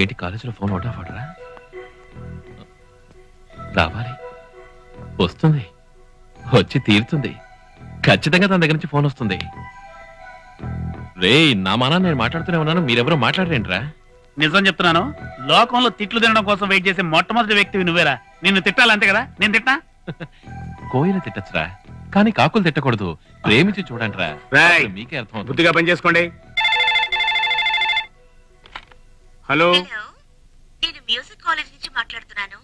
ఏంటి కాలేజీలో phone out of ఆర్డరా? రావాలి, వస్తుంది, వచ్చి తీరుతుంది. ఖచ్చితంగా తన దగ్గర నుంచి ఫోన్ వస్తుంది. రే నా మానా నేను మాట్లాడుతూనే ఉన్నాను, మీరెవరో మాట్లాడరేంట్రా? నిజం చెప్తున్నాను, లోకంలో తిట్లు తినడం కోసం వెయిట్ చేసే మొట్టమొదటి వ్యక్తివి నువ్వేరా. నిన్ను తిట్టాలంతే కదా, నేను తిట్టా? కోయిల తిట్టచ్చురా, కానీ కాకులు తిట్టకూడదు. ప్రేమించి చూడండిరా, మీకే అర్థం. బుద్ధిగా పని చేసుకోండి. హలో, నేను మ్యూజిక్ కాలేజ్ నుంచి మాట్లాడుతున్నాను.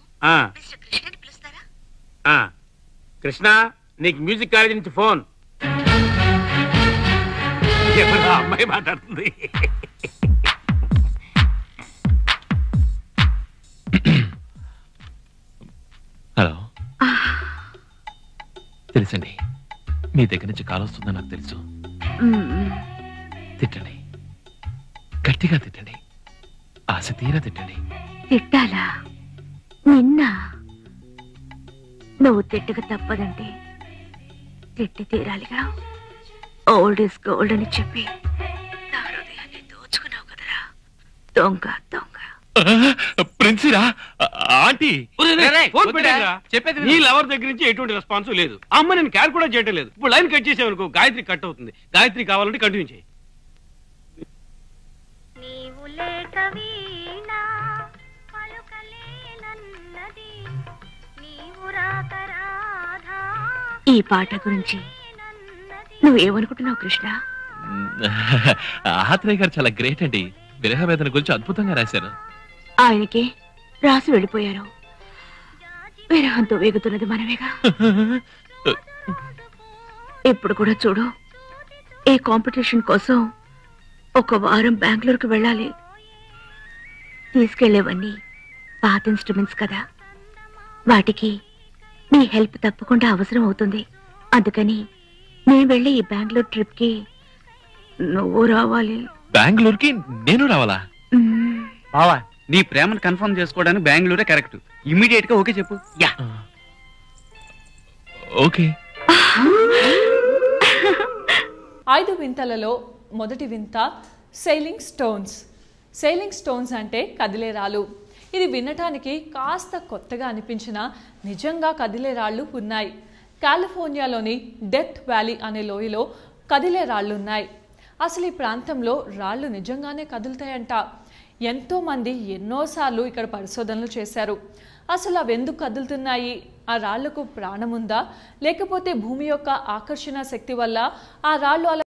మిస్టర్ కృష్ణని పిలుస్తారా? కృష్ణ, నీకు మ్యూజిక్ కాలేజ్ నుంచి ఫోన్. అమ్మాయి మాట్లాడుతుంది. హలో, తెలుసండి మీ దగ్గర నుంచి కాల్ వస్తుందని నాకు తెలుసు. తిట్టండి, గట్టిగా తిట్టండి, ఆశ తీరా తిట్టండి. తిట్టాలా? నిన్న నువ్వు తిట్టక తప్పదంటే తిట్టి తీరాలిగా. ఓల్డ్ ఇస్ గోల్డ్ అని చెప్పి నా హృదయాన్ని దోచుకున్నావు కదరా దొంగ దొంగ. ప్రిన్సిరా ఆంటీ చెప్పేది నీ లవర్ దగ్గర నుంచి ఎటువంటి రెస్పాన్స్ లేదు. అమ్మ నేను క్యార్ కూడా చేయటం లేదు. ఇప్పుడు లైన్ కట్ చేసావనుకో గాయత్రి కట్ అవుతుంది. గాయత్రి కావాలంటే కంటిన్యూ చేయి. ఈ పాట గురించి నువ్వేమనుకుంటున్నావు కృష్ణ? ఆత్రేయ గారు చాలా గ్రేట్ అండి. విరహ వేదన గురించి అద్భుతంగా రాశారు. ఆయనకి రాసి వెళ్ళిపోయారు. విరహంతో వేగుతున్నది మనమేగా. ఇప్పుడు కూడా చూడు, ఈ కాంపిటీషన్ కోసం ఒక వారం బెంగళూరుకు వెళ్ళాలి. తీసుకెళ్లేవన్నీ పాత ఇన్స్ట్రుమెంట్స్ కదా, వాటికి నీ హెల్ప్ తప్పకుండా అవసరం అవుతుంది. అందుకని నేను వెళ్ళి ఈ బెంగళూరు ట్రిప్ కి నువ్వు రావాలి. బెంగళూరుకి నేను రావాలా? బావా, నీ ప్రేమను కన్ఫర్మ్ చేసుకోవడానికి బెంగళూరే కరెక్ట్. ఇమీడియట్ గా ఓకే చెప్పు. Yeah okay. 5 వింతలలో మొదటి వింత సెయిలింగ్ స్టోన్స్. సెయిలింగ్ స్టోన్స్ అంటే కదిలే రాళ్ళు. ఇది వినటానికి కాస్త కొత్తగా అనిపించినా నిజంగా కదిలే రాళ్ళు ఉన్నాయి. కాలిఫోర్నియాలోని డెత్ వ్యాలీ అనే లోయలో కదిలే రాళ్ళున్నాయి. అసలు ఈ ప్రాంతంలో రాళ్ళు నిజంగానే కదులుతాయంట. ఎంతోమంది ఎన్నోసార్లు ఇక్కడ పరిశోధనలు చేశారు. అసలు అవి ఎందుకు కదులుతున్నాయి? ఆ రాళ్లకు ప్రాణం ఉందా, లేకపోతే భూమి యొక్క ఆకర్షణ శక్తి వల్ల ఆ రాళ్ళు అలా